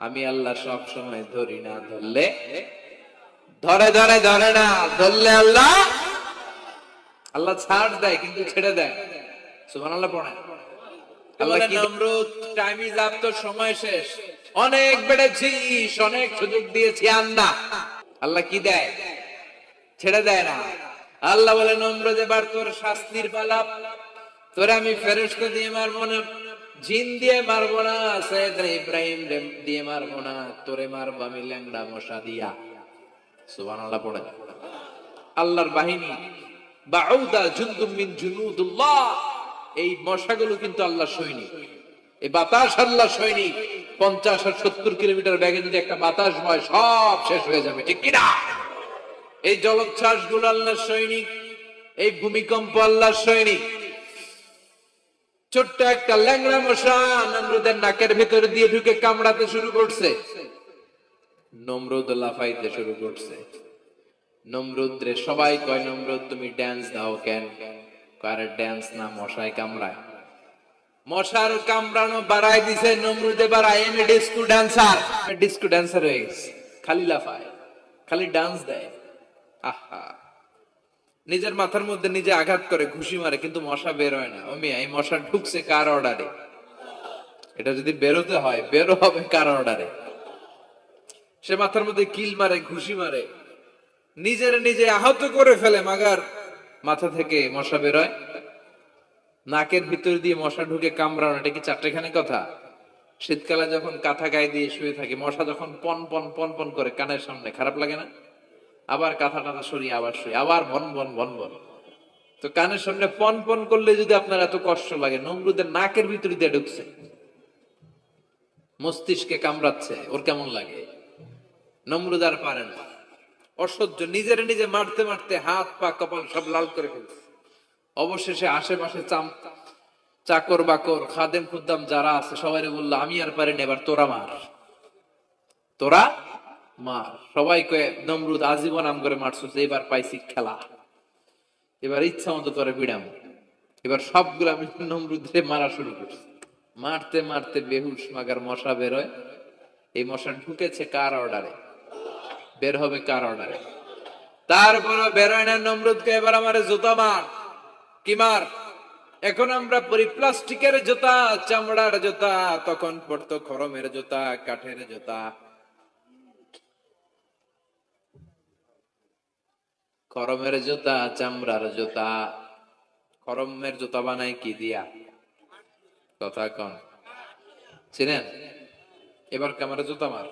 আমি আল্লাহ সব সময় ধরি না, ধরলে ধরে ধরে ধরে না, ধরলে আল্লাহ আল্লাহ ছাড় দেয় কিন্তু ছেড়ে দেয়। সুবহানাল্লাহ পড়েন। আল্লাহ কি নমরুদ, টাইম ইজ আপ, তো সময় শেষ, অনেক বেড়েছিস, অনেক সুযোগ দিয়েছি, আন্না। আল্লাহ কি দেয়? ছেড়ে দেয় না। আল্লাহ বলে নমরুদ এবার তোর শাস্তির পালা, তোরে আমি ফেরেশতা দিয়ে মারবো না, জিন দিয়ে মারবো না, সাইয়েদনা ইব্রাহিম দিয়ে মারবো না, তোরে মারবো আমি ল্যাংড়া মশা দিয়া। সুবহানাল্লাহ পড়ে। আল্লাহর বাহিনী বাউদা জুনদুম মিন জুনুদুল্লাহ, এই মশাগুলো কিন্তু আল্লাহর সৈনিক, এই বাতাস আল্লাহর সৈনিক। 50 আর 70 কিলোমিটার বেগে যদি একটা বাতাস বয় সব শেষ হয়ে যাবে, ঠিক কিনা? এই জলোচ্ছ্বাস গুলো আল্লাহর সৈনিক, এই ভূমিকম্প আল্লাহর সৈনিক। ছোট্ট একটা ল্যাংড়া মশা নমরুদের নাকের ভিতরে দিয়ে ঢুকে কামড়াতে শুরু করছে। নমরুদ লাফাইতে শুরু করছে। নমরুদ রে সবাই কয়, নমরুদ তুমি ড্যান্স দাও কেন? কারে ড্যান্স না, মশায় কামড়ায়। মশার কামড়ানো বাড়াই দিছে নমরুদ, এবার I M A disco dancer. Disco dancer হয়ে গেছে, খালি লাফায়, খালি ডান্স দেয়। আহা, নিজের মাথার মধ্যে নিজে আঘাত করে, ঘুষি মারে, কিন্তু মশা বের হয় না। ওমি এই মশা ঢুকছে কার অর্ডারে? এটা যদি বেরোতে হয়, বেরো হবে কার অর্ডারে? সে মাথার মধ্যে কিল মারে, ঘুষি মারে, নিজের নিজে আহত করে ফেলে, মাগার মাথা থেকে মশা বেরোয়। নাকের ভিতর দিয়ে মশা ঢুকে কামড়ানো, এটা কি চারটেখানি কথা? শীতকালে যখন কাঁথা গায়ে দিয়ে শুয়ে থাকি, মশা যখন পন পন পন পন করে কানের সামনে, খারাপ লাগে না? আবার কাঁথা টাথা সরিয়ে আবার শুয়ে, আবার ভন ভন ভন ভন। তো কানের সামনে পন পন করলে যদি আপনার এত কষ্ট লাগে, নমরুদের নাকের ভিতর দিয়ে ঢুকছে, মস্তিষ্কে কামড়াচ্ছে, ওর কেমন লাগে? নমরুদ আর পারে না, অসহ্য, নিজের নিজে মারতে মারতে হাত পা কপাল সব লাল করে ফেলছে। অবশেষে আশেপাশে চাকর বাকর খাদেম খুদ্দাম যারা আছে সবাই বললো, আমি আর পারি না, এবার তোরা মার, তোরা মার। সবাই কয়ে, নমরুদ আজীবন আম করে মারছিস, এবার পাইছি খেলা, এবার ইচ্ছা মতো তোরে বিড়াম। এবার সবগুলো আমি নমরুদে মারা শুরু করছি। মারতে মারতে বেহুশ মাগার মশা বেরোয়। এই মশা ঢুকেছে কার অর্ডারে? বের হবে কার অর্ডারে? তারপরে বেরোয় না। নমরুদকে এবার আমারে জুতা মার। কি মার? এখন আমরা পরি প্লাস্টিকের জুতা, চামড়ার জুতা, তখন পড়তো খরমের জুতা, কাঠের জুতা। খরমের জুতা, চামড়ার জুতা। খরমের জুতা বানায় কি দিয়া? কথা কন, চিনেন? এবার ক্যামেরা জুতা মার।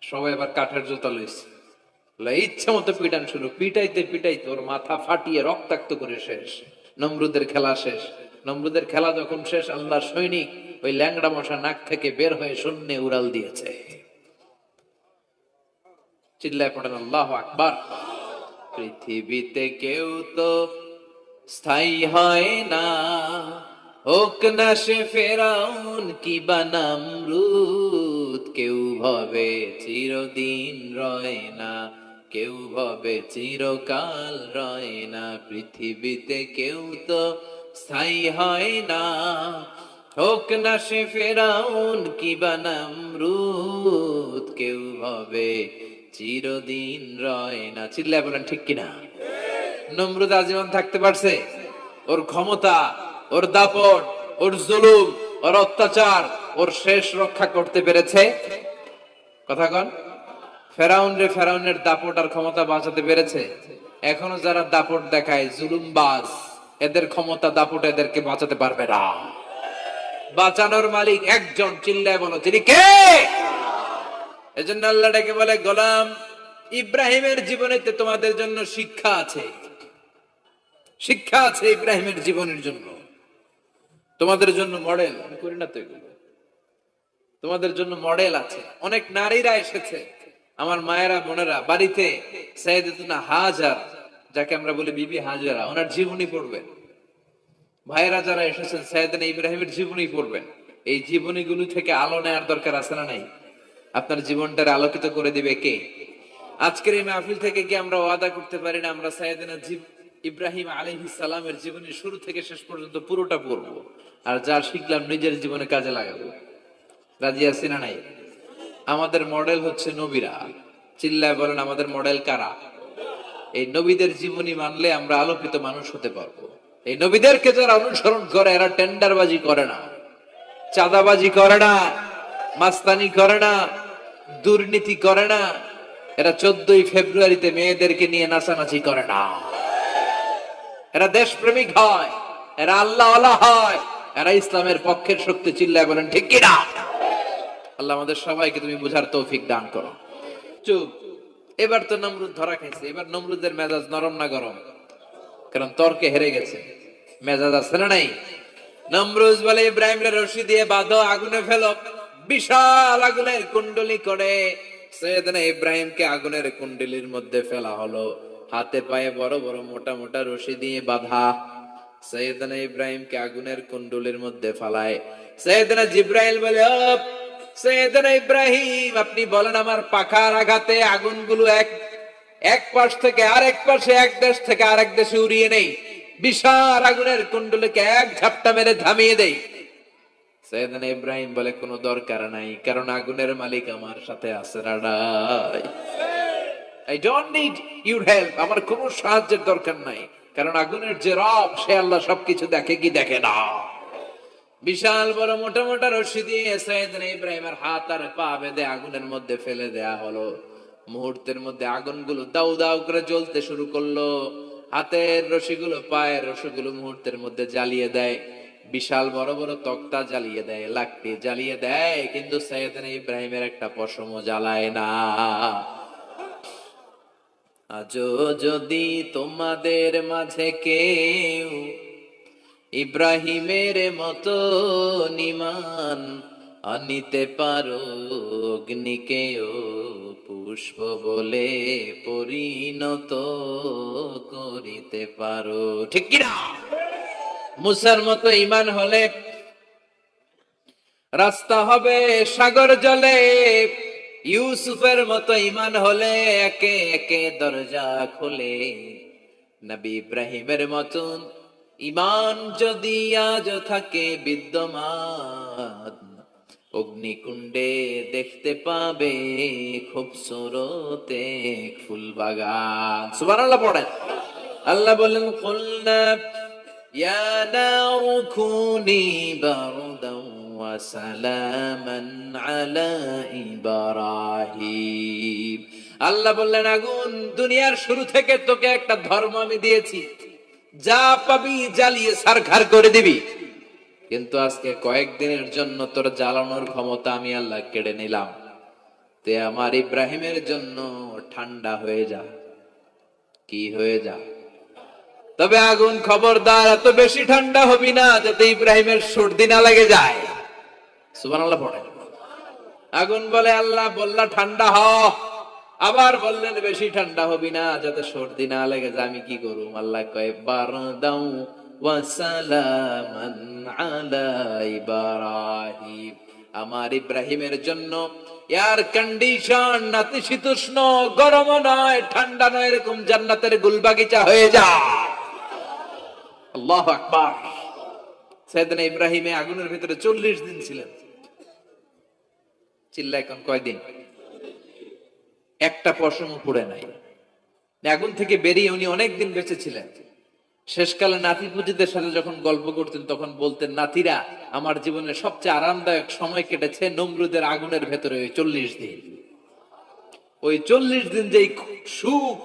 সবাই এবার কাঠের জুতা লইছে, ইচ্ছা মতো পিটান শুরু। পিটাইতে পিটাইতে ওর মাথা ফাটিয়ে রক্তাক্ত করে শেষ। নমরুদের খেলা শেষ। নমরুদের খেলা যখন শেষ, আল্লাহর সৈনিক ওই ল্যাংড়া মশা নাক থেকে বের হয়ে শূন্যে উড়াল দিয়েছে। চিল্লায় পড়েন আল্লাহু আকবার। পৃথিবীতে কেউ তো স্থায়ী হয় না, হোক না সে ফেরাউন কিবা নমরুদ। কেউ ভাবে চিরদিন রয় না, কেউ ভাবে চিরকাল রয় না। পৃথিবীতে কেউ তো স্থায়ী হয় না, হোক না সে ফেরাউন কিবা নমরুদ। কেউ ভাবে চিরদিন রয় না। চিল্লায় বলেন ঠিক কিনা? নমরুদ আজীবন থাকতে পারছে? ওর ক্ষমতা, ওর দাপট, ওর জুলুম, ওর অত্যাচার, ওর শেষ রক্ষা করতে পেরেছে? কথা কন। ফেরাউনের দাপট আর ক্ষমতা বাঁচাতে পেরেছে? এখনো যারা দাপট দেখায়, জুলুমবাজ, এদের ক্ষমতা দাপট এদেরকে বাঁচাতে পারবে না। বাঁচানোর মালিক একজন, চিল্লায় বলো তিনি কে? এজন্য আল্লাহ ডেকে বলে, গোলাম ইব্রাহিমের জীবনেতে তোমাদের জন্য শিক্ষা আছে, শিক্ষা আছে ইব্রাহিমের জীবনের জন্য, তোমাদের জন্য মডেল। আমি করি না তো এগুলো, তোমাদের জন্য মডেল আছে। অনেক নারীরা এসেছে, আমার মায়েরা বোনেরা, বাড়িতে সাইয়েদাতুনা হাজার, যাকে আমরা বলি বিবি হাজারা, ওনার জীবনী পড়বেন। ভাইয়েরা যারা এসেছেন, সাইয়েদনা ইব্রাহিমের জীবনী পড়বেন। এই জীবনীগুলো থেকে আলো নেওয়ার দরকার আছে না নাই? আপনার জীবনটার আলোকিত করে দিবে কে? আজকের এই মাহফিল থেকে কি আমরা ওয়াদা করতে পারি না আমরা সাইয়েদনা ইব্রাহিম আলাইহিস সালামের জীবনী শুরু থেকে শেষ পর্যন্ত পুরোটা পড়বো, আর যা শিখলাম নিজের জীবনে কাজে লাগাবো? রাজি আছি না নাই? আমাদের মডেল হচ্ছে নবীরা। চিল্লায় বলেন আমাদের মডেল কারা? এই নবীদের জীবনী মানলে আমরা আলোকিত মানুষ হতে পারবো। এই নবীদেরকে যারা অনুসরণ করে এরা টেন্ডারবাজি করে না, চাঁদাবাজি করে না, মাস্তানি করে না, দুর্নীতি করে না। এরা 14ই ফেব্রুয়ারিতে মেয়েদেরকে নিয়ে নাচানাচি করে না। এরা দেশপ্রেমিক হয়, এরা আল্লাহওয়ালা হয়, এরা ইসলামের পক্ষের শক্তি। চিল্লায় বলেন ঠিক কিনা? আল্লাহ আমাদের সবাইকে তুমি বুঝার তৌফিক দান করো। চুপ। এবার তো নমরুদ ধরা খাইছে। এবার নমরুদের মেজাজ নরম না গরম? কারণ তর্কে হেরে গেছে, মেজাজ আছে না নাই? নমরুদ বলে ইব্রাহিমের রশি দিয়ে বাঁধো, আগুনে ফেলো। বিশাল আগুনের কুণ্ডলি করে সৈয়দনা ইব্রাহিমকে আগুনের কুণ্ডলির মধ্যে ফেলা হলো। হাতে পায়ে বড় বড় মোটা মোটা রশি দিয়ে বাঁধা। সৈয়দনা ইব্রাহিমকে আগুনের কুণ্ডলির মধ্যে ফালায়। সৈয়দনা জিব্রাইল বলে, ও সৈয়দনা ইব্রাহিম, আপনি বলেন আমার পাখার আঘাতে আগুনগুলো এক পাশ থেকে আরেক পাশে, এক দেশ থেকে আরেক দেশে উড়িয়ে নেই, বিশাল আগুনের কুণ্ডলীকে এক ঝাপটা মেরে থামিয়ে দেই। সৈয়দনা ইব্রাহিম বলে কোনো দরকার নাই, কারণ আগুনের মালিক আমার সাথে আছে। I don't need your help, আমার কোনো সাহায্যের দরকার নাই, কারণ আগুনের যে রব সে আল্লাহ সবকিছু দেখে কি দেখে না। বিশাল বড় মোটা মোটা রশি দিয়ে সৈয়দনা ইব্রাহিমের হাত আর পা বেঁধে আগুনের মধ্যে ফেলে দেয়া হলো। মুহূর্তের মধ্যে আগুনগুলো দাউ দাউ করে জ্বলতে শুরু করলো। হাতের রশিগুলো, পায়ের রশিগুলো মুহূর্তের মধ্যে জ্বালিয়ে দেয়। বিশাল বড় বড় তক্তা জ্বালিয়ে দেয়, লাকড়ি জ্বালিয়ে দেয়, কিন্তু সৈয়দনা ইব্রাহিমের একটা পশমও জ্বালায় না। আজও যদি তোমাদের মাঝে কেউ ইব্রাহিমের মতো নিমান আনিতে পারো, অগ্নিকেও পুষ্প বলে পরিণত করিতে পারো, ঠিক কিনা? মুসার মতো ঈমান হলে রাস্তা হবে সাগর জলে। ইউসুফের মতো ঈমান হলে একে একে দরজা খোলে। নবী ইব্রাহিমের মতন ঈমান যদি আজ থাকে বিদ্যমান, অগ্নিকুণ্ডে দেখতে পাবে খুবসুরত এক ফুল বাগান। সুবহানাল্লাহ পড়েন। আল্লাহ বলেন, কুলনা ইয়া নারু কুনি বারদান ওয়া সালামান আলা ইব্রাহিম। আল্লাহ বললেন, আগুন, দুনিয়ার শুরু থেকে তোকে একটা ধর্ম আমি দিয়েছি, যা পাবি জ্বালিয়ে ছারখার করে দিবি, কিন্তু আজকে কয়েকদিনের জন্য তোর জ্বালানোর ক্ষমতা আমি আল্লাহ কেড়ে নিলাম। তে আমার ইব্রাহিমের জন্য ঠান্ডা হয়ে যা। কি হয়ে যা? তবে আগুন খবরদার এত বেশি ঠান্ডা হবি না যাতে ইব্রাহিমের সর্দি না লেগে যায়। সুবহানাল্লাহ পড়ে। আগুন বলে, আল্লাহ বললা ঠান্ডা হ, আবার বললেন বেশি ঠান্ডা হবি না যাতে সর্দি না লেগে যায়। আমি কি করুম? আল্লাহ কয়, বারদাউ ওয়া সালামান আলা ইব্রাহিম। আমার ইব্রাহিমের জন্য এয়ার কন্ডিশন, নাতিশীতোষ্ণ, গরম নয়, ঠান্ডা নয়, এরকম জান্নাতের গুলবাগিচা হয়ে যা। আল্লাহু আকবার। সাইয়েদনা ইব্রাহিম আগুনের ভিতরে 40 দিন ছিলেন। চিল্লা এখন কয়দিন? একটা পশমও পুড়ে নাই। আগুন থেকে বেরিয়ে উনি অনেকদিন বেঁচে ছিলেন। শেষকালে নাতি পুতিদের সাথে যখন গল্প করতেন তখন বলতেন, নাতিরা, আমার জীবনের সবচেয়ে আরামদায়ক সময় কেটেছে নমরুদের আগুনের ভেতরে ওই 40 দিন। ওই 40 দিন যেই সুখ,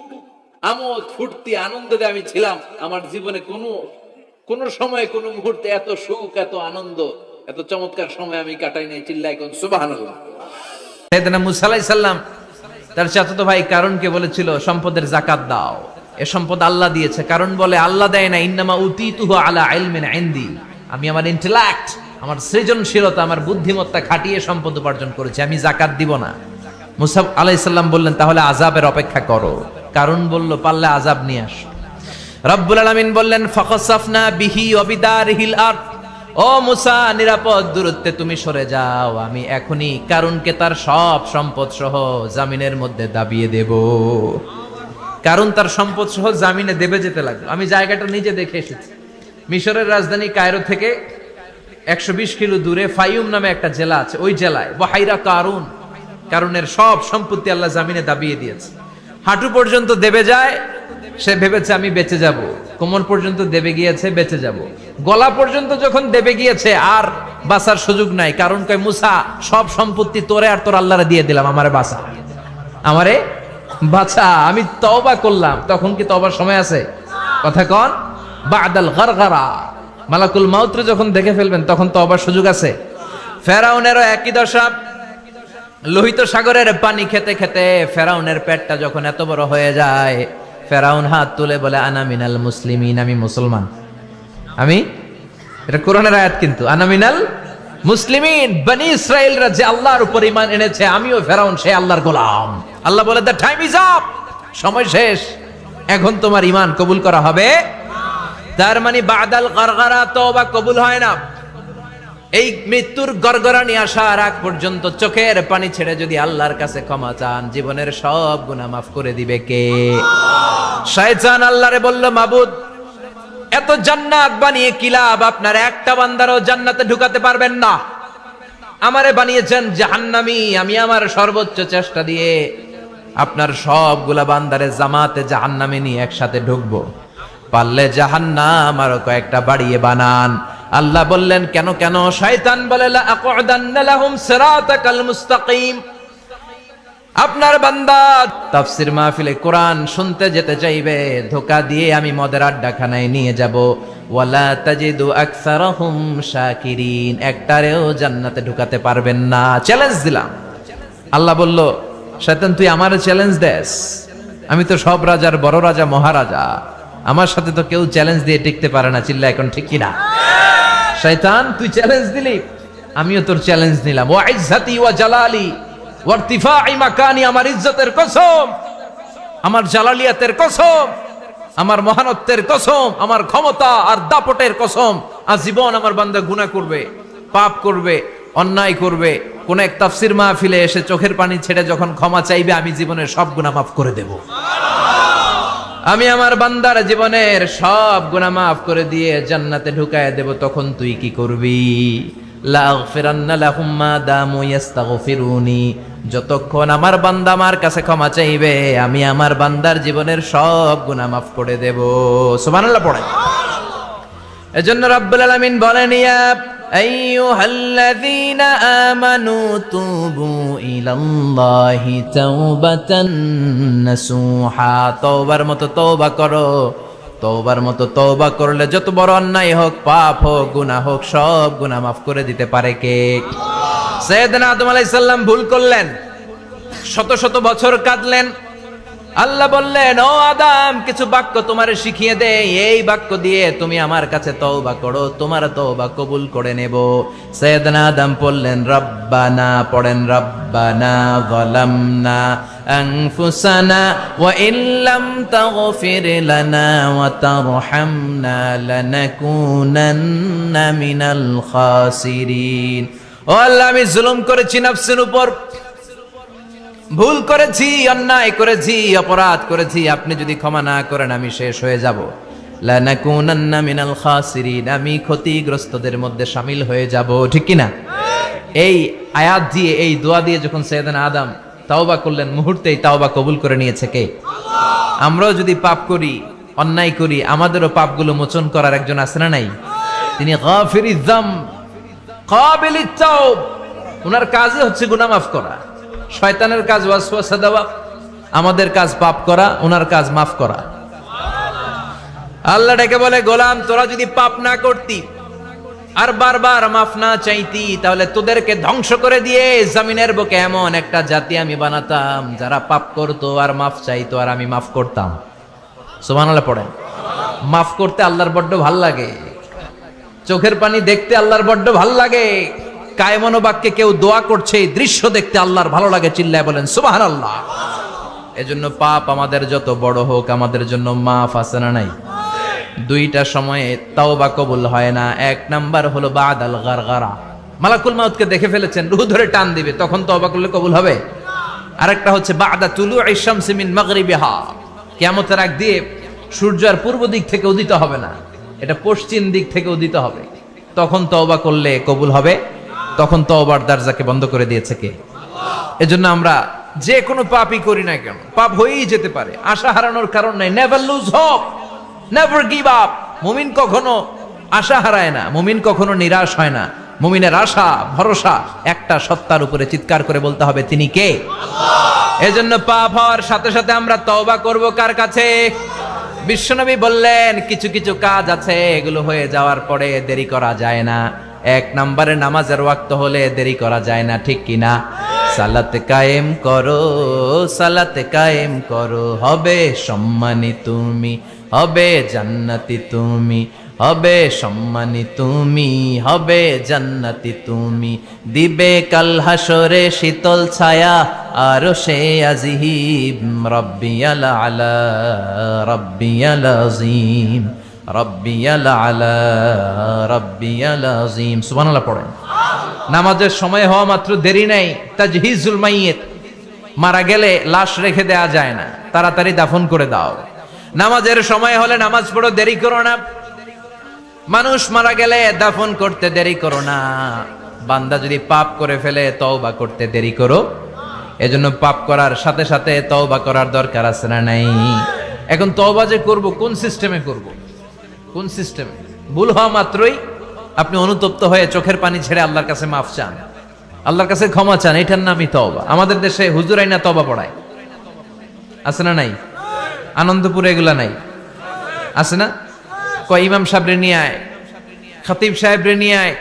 আমোদ, ফুর্তি, আনন্দে আমি ছিলাম, আমার জীবনে কোন সময় কোন মুহূর্তে এত সুখ, এত আনন্দ, এত চমৎকার সময় আমি কাটাই নাই। চিল্লায় কোন সুবহানাল্লাহ। সাইয়েদনা মুসা আলাইহিস সালাম তার চাচাতো ভাই কারণকে বলেছিল, সম্পদের যাকাত দাও, এ সম্পদ আল্লাহ দিয়েছে। কারণ বলে, আল্লাহ দেয় না, ইন্নামা উতীতুহু আলা ইলমিন ইনদি, আমি আমার ইন্টেলেক্ট, আমার সৃজনশীলতা, আমার বুদ্ধিমত্তা খাটিয়ে সম্পদ উপার্জন করেছি, আমি যাকাত দিব না। মুসা আলাইহিস সালাম বললেন, তাহলে আযাবের অপেক্ষা করো। কারণ বলল, পারলে আযাব নিয়ে আস। রব্বুল আলামিন বললেন, ফাখাসাফনা বিহি ওয়া বিদারিহিল আরদ, ও মুসা, নিরাপদ দূরত্বে তুমি সরে যাও, আমি এখনই কারুনকে তার সব সম্পদ সহ জামিনের মধ্যে দাবিয়ে দেব। কারণ তার সম্পদ সহ জামিনে দেবে যেতে লাগলো। আমি জায়গাটা নিজে দেখে এসেছি। মিশরের রাজধানী কায়রো থেকে 120 কিলো দূরে ফাইয়ুম নামে একটা জেলা আছে, ওই জেলায় বাহাইরা কারুন, কারুনের সব সম্পত্তি আল্লাহ জামিনে দাবিয়ে দিয়েছে। হাঁটু পর্যন্ত দেবে যায়, সে ভেবেছে আমি বেঁচে যাব, কোমর পর্যন্ত দেবে গিয়েছে বেঁচে যাব, গলা পর্যন্ত যখন দেবে গিয়েছে আর বাঁচার সুযোগ নাই। কারণ কয় মুসা সব সম্পত্তি তোরে আর তোর আল্লাহরে দিয়ে দিলাম, আমারে বাঁচা, আমারে বাঁচা, আমি তওবা করলাম। তখন কি তওবার সময় আছে? কথা কন, বাদাল গারগারা, মালাকুল মাউত যখন দেখে ফেলবেন তখন তওবার সুযোগ আছে। ফেরাউনেরও একই দশা। লোহিত সাগরের পানি খেতে খেতে ফেরাউনের পেটটা যখন এত বড় হয়ে যায়, ফেরাউন হাত তুলে বলে আনা মিনাল মুসলিমিন, আমি মুসলমান। আমি, এটা কোরআনের আয়াত কিন্তু, আনা মিনাল মুসলিমিন, বনি ইসরাইলরা যে আল্লাহর উপর ঈমান এনেছে, আমিও ফেরাউন সে আল্লাহর গোলাম। আল্লাহ বলে দ্য টাইম ইজ আপ, সময় শেষ, এখন তোমার ঈমান কবুল করা হবে। তার মানে বাদাল গারগারা তওবা কবুল হয় না। এই মৃত্যুর গড়গড়ানি আসার আগ পর্যন্ত চোখের পানি ছেড়ে যদি আল্লাহর কাছে ক্ষমা চান, জীবনের সব গুনাহ মাফ করে দিবে কে? শয়তান আল্লাহরে বলল, মাবুদ এত জান্নাত বানিয়ে কি লাভ, আপনার একটা বান্দারও জান্নাতে ঢুকাতে পারবেন না, আমারে বানিয়েছেন জাহান্নামী, আমি আমার সর্বোচ্চ চেষ্টা দিয়ে আপনার সবগুলা বান্দারে জামাতে জাহান্নামে নিয়ে একসাথে ঢুকবো, পারলে জাহান্নাম আরো কয়েকটা বাড়িয়ে বানান। আল্লাহ বললেন কেন কেন? শয়তান বলে লা আকুদান্না লাহুম সিরাতাকাল মুস্তাকিম, আপনার বান্দা তাফসীর মাহফিলে কোরআন শুনতে যেতে চাইবে, ধোঁকা দিয়ে আমি মদের আড্ডাখানায় নিয়ে যাব, ওয়ালা তাজিদু আকসারাহুম শাকিরিন, একটারেও জান্নাতে ঢুকাতে পারবেন না। চ্যালেঞ্জ দিলাম। আল্লাহ বলল, শয়তান তুই আমারে চ্যালেঞ্জ দেস, আমি তো সব রাজার বড় রাজা মহারাজা, আমার সাথে তো কেউ চ্যালেঞ্জ দিয়ে টিকতে পারে না। চিল্লা এখন ঠিক কিনা? শয়তান তুই চ্যালেঞ্জ দিলি, আমিও তোর চ্যালেঞ্জ নিলাম। ওয়া ইজ্জাতি ওয়া জালালি ওয়া ইরতিফাই মাকানি, আমার ইজ্জতের কসম, আমার জালালিয়াতের কসম, আমার মহানত্বের কসম, আমার ক্ষমতা আর দাপটের কসম, আজীবন আমার বান্দা গুনাহ করবে, পাপ করবে, অন্যায় করবে, কোন এক তাফসীর মাহফিলে এসে চোখের পানি ছেড়ে যখন ক্ষমা চাইবে, আমি জীবনের সব গুনাহ মাফ করে দেব। আমি আমার বান্দার জীবনের সব গুনাহ মাফ করে দিয়ে জান্নাতে ঢুকায় দেব। তখন তুই কি করবি? লাগফিরান্না লাহুম মা দামু ইস্তাগফিরুনি, যতক্ষণ আমার বান্দা আমার কাছে ক্ষমা চাইবে, আমি আমার বান্দার জীবনের সব গুনাহ মাফ করে দেব। সুবহানাল্লাহ পড়ে। এজন্য রাব্বুল আলামিন বলেন, ইয়া আইয়ুহাল্লাযীনা আমানু তুবু ইলাল্লাহি তাওবাতান নাসুহা, তওবার মতো তওবা করো। তওবার মতো তওবা করলে যত বড় অন্যায় হোক, পাপ হোক, গুনাহ হোক, সব গুনাহ মাফ করে দিতে পারে কে? সাইয়েদনা আদম আলাইহিস সালাম ভুল করলেন, শত শত বছর কাঁদলেন। আল্লাহ বললেন, ও আদম, কিছু বাক্য তোমারে শিখিয়ে দে, এই বাক্য দিয়ে তুমি আমার কাছে তওবা করো, তোমার তওবা কবুল করে নেব। সাইয়েদনা আদম বললেন রব্বানা, পড়েন রব্বানা যালামনা আনফুসানা ওয়া ইল্লাম তাগফির লানা ওয়া তারহামনা লানাকুনান্না মিনাল খাসিরিন। ও আল্লাহ, আমি জুলুম করেছি নফসের উপর, ভুল করেছি, অন্যায় করেছি, অপরাধ করেছি, আপনি যদি ক্ষমা না করেন আমি শেষ হয়ে যাব। লানাকুনান্না মিনাল খাসিরিন, আমি ক্ষতিগ্রস্তদের মধ্যে শামিল হয়ে যাব। ঠিক কি না? এই আয়াত দিয়ে, এই দোয়া দিয়ে যখন সাইয়েদনা আদম তাওবা করলেন, মুহূর্তেই তাওবা কবুল করে নিয়েছে কে? আমরাও যদি পাপ করি, অন্যায় করি, আমাদেরও পাপগুলো মোচন করার একজন আছে না নাই? তিনি গাফিরিয যামব কাবিলিত তাওব, ওনার কাজই হচ্ছে গুনাহ মাফ করা। শয়তানের কাজ ওয়াসওয়াসা দেওয়া, আমাদের কাজ পাপ করা, ওনার কাজ মাফ করা। আল্লাহ ডেকে বলে, গোলাম তোরা যদি পাপ না করতি আর বারবার মাফ না চাইতি, তাহলে তোদেরকে ধ্বংস করে দিয়ে জমিনের বুকে এমন একটা জাতি আমি বানাতাম যারা পাপ করতো আর মাফ চাইতো, আর আমি মাফ করতাম। সুবহানাল্লাহ পড়েন। মাফ করতে আল্লাহর বড্ড ভাল লাগে, চোখের পানি দেখতে আল্লাহর বড্ড ভাল লাগে, কায়মনো বাক্যে কেউ দোয়া করছে এই দৃশ্য দেখতে আল্লাহর ভালো লাগে। চিল্লায় বলেন সুবহানাল্লাহ। এজন্য পাপ আমাদের যত বড় হোক, আমাদের জন্য মাফ আছে না নাই? দুইটা সময়ে তাওবা কবুল হয় না। এক নাম্বার হলো বাদাল গারগারা, মালাকুল মাউতকে দেখে ফেলেছেন, রূহ ধরে টান দিবে, তখন তাওবা করলে কবুল হবে। আরেকটা হচ্ছে বাদা তুলুই শামসি মিন মাগরিবিহা, কিয়ামতের আগ দিয়ে সূর্য আর পূর্ব দিক থেকে উদিত হবে না, এটা পশ্চিম দিক থেকে উদিত হবে। তখন তওবা করলে কবুল হবে? তখন তওবার দরজাকে বন্ধ করে দিয়েছে কে? এজন্য আমরা যে কোনো পাপই করি না কেন, পাপ হয়েই যেতে পারে, আশা হারানোর কারণ নাই। Never lose hope, never give up. মুমিন কখনো আশা হারায় না, মুমিন কখনো নিরাশ হয় না। মুমিনের আশা ভরসা একটা সত্তার উপরে, চিৎকার করে বলতে হবে তিনি কে? এজন্য পাপ হওয়ার সাথে সাথে আমরা তওবা করব কার কাছে? বিশ্বনবী বললেন কিছু কিছু কাজ আছে এগুলো হয়ে যাওয়ার পরে দেরি করা যায় না। এক নম্বরে নামাজের ওয়াক্ত হলে দেরি করা যায় না, ঠিক কিনা? সালাত কায়েম করো, সালাত কায়েম করো, হবে সম্মানী তুমি, হবে জান্নাতি তুমি, হবে সম্মানী তুমি, হবে জান্নাতি তুমি। দিবে কাল হাসরে শীতল ছায়া আরশে আজিম, রব্বিয়াল আলা, রব্বিয়াল আযীম, রব্বিয়াল আলা, রব্বিয়াল আযীম। সুবহানাল্লাহ পড়েন। নামাজের সময় হওয়া মাত্র দেরি নাই। তাজহিজুল মাইয়িত, মারা গেলে লাশ রেখে দেয়া যায় না, তাড়াতাড়ি দাফন করে দাও। নামাজের সময় হলে নামাজ পড়ো, দেরি করো না। মানুষ মারা গেলে দাফন করতে দেরি করো না। বান্দা যদি পাপ করে ফেলে তওবা করতে দেরি করো। এজন্য পাপ করার সাথে সাথে তওবা করার দরকার আছে না নাই? এখন তওবা যে করব কোন সিস্টেমে করব? কোন সিস্টেমে? ভুল হওয়া মাত্রই আপনি অনুতপ্ত হয়ে চোখের পানি ছেড়ে আল্লাহর কাছে মাফ চান, আল্লাহর কাছে ক্ষমা চান, এটার নামই তওবা। আমাদের দেশে হুজুর আইনা তওবা পড়ায়, আছে না নাই? আনন্দপুরে এগুলা নাই, আছে না? কয় ইমাম সাহেবরে নিয়ে আয়, খতিব সাহেবরে নিয়ে আয়,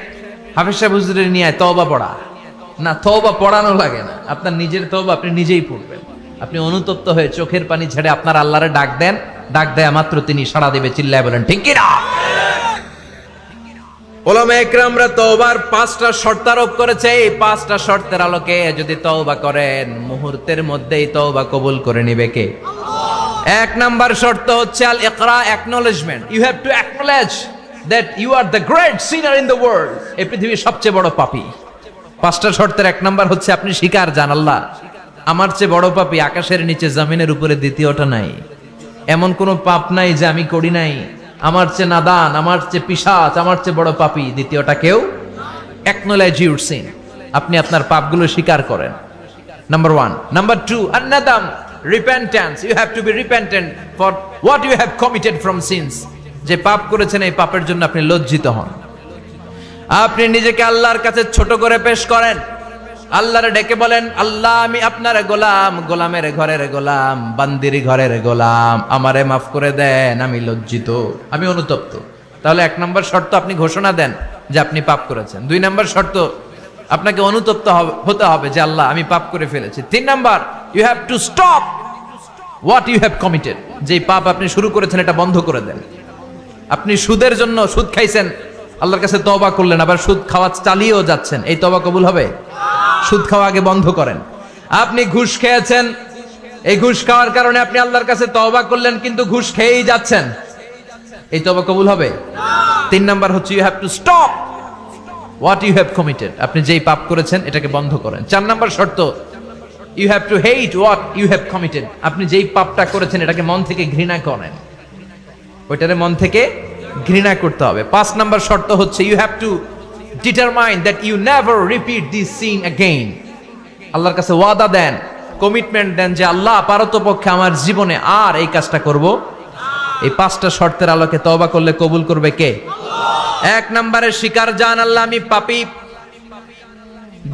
হাফেজ সাহেব হুজুরের নিয়ে আয়, তওবা পড়া। না, তওবা পড়ানো লাগে না, আপনার নিজের তওবা আপনি নিজেই পড়বেন। আপনি অনুতপ্ত হয়ে চোখের পানি ছেড়ে আপনার আল্লাহরে ডাক দেন, ডাক দেয়া মাত্র তিনি সাড়া দেবে। চিল্লায় বলেন ঠিক কি না? উলামায়ে কেরামরা তওবার 5টা শর্ত আরোপ করেছে। এই 5টা শর্তের আলোকে যদি তওবা করেন মুহূর্তের মধ্যেই তওবা কবুল করে নিবে কে? এক নাম্বার শর্ত হচ্ছে আল ইকরা, acknowledgement. You have to acknowledge that you are the great sinner in the world. এই পৃথিবীর সবচেয়ে বড় পাপী। 5টা শর্তের এক নাম্বার হচ্ছে আপনি স্বীকার জান, আল্লাহ আমার চেয়ে বড় পাপী আকাশের নিচে জমিনের উপরে দ্বিতীয়টা নাই। এমন কোন পাপ নাই যে আমি করি নাই। আমার চেয়ে নাদান, আমার চেয়ে পিশাচ, আমার চেয়ে বড় পাপী দ্বিতীয়টা কেউ। অ্যাকনলেজ ইউর সিন, আপনি আপনার পাপগুলো স্বীকার করেন। নাম্বার 1। নাম্বার 2, আন-নাদাম, repentance. You have to be repentant for what you have committed from sins. যে পাপ করেছেন এই পাপের জন্য আপনি লজ্জিত হন। আপনি নিজেকে আল্লাহর কাছে ছোট করে পেশ করেন, আল্লাহরে ডেকে বলেন, আল্লাহ আমি আপনার গোলাম, গোলামের ঘরের গোলাম, বান্দির ঘরের গোলাম, আমারে মাফ করে দেন, আমি লজ্জিত, আমি অনুতপ্ত। তাহলে 1 নম্বর শর্ত আপনি ঘোষণা দেন যে আপনি পাপ করেছেন। 2 নম্বর শর্ত আপনাকে অনুতপ্ত হতে হবে যে আল্লাহ আমি পাপ করে ফেলেছি। 3 নম্বর, you have to stop what you have committed. যে পাপ আপনি শুরু করেছেন এটা বন্ধ করে দেন। আপনি সুদের জন্য সুদ খাইছেন, আল্লাহর কাছে তওবা করলেন, আবার সুদ খাওয়া চালিয়েও যাচ্ছেন, এই তওবা কবুল হবে? সুদ খাওয়া আগে বন্ধ করেন। আপনি ঘুষ খেয়েছেন, এই ঘুষ খাওয়ার কারণে আপনি আল্লাহর কাছে তওবা করলেন কিন্তু ঘুষ খেয়েই যাচ্ছেন, এই তওবা কবুল হবে? 3 নাম্বার হচ্ছে you have to stop what you have committed. আপনি যেই পাপ করেছেন এটাকে বন্ধ করেন। 4 নাম্বার শর্ত, you have to hate what you have committed. আপনি যেই পাপটা করেছেন এটাকে মন থেকে ঘৃণা করেন, ওইটারে মন থেকে ঘৃণা করতে হবে। 5 নাম্বার শর্ত হচ্ছে you have to determine that you never repeat this sin again. আল্লাহর কাছে ওয়াদা দেন, কমিটমেন্ট দেন যে আল্লাহ পারতপক্ষে আমার জীবনে আর এই কাজটা করব। এই 5টা শর্তের আলোকে তওবা করলে কবুল করবে কে? 1 নম্বরে স্বীকার জান আল্লাহ আমি পাপী।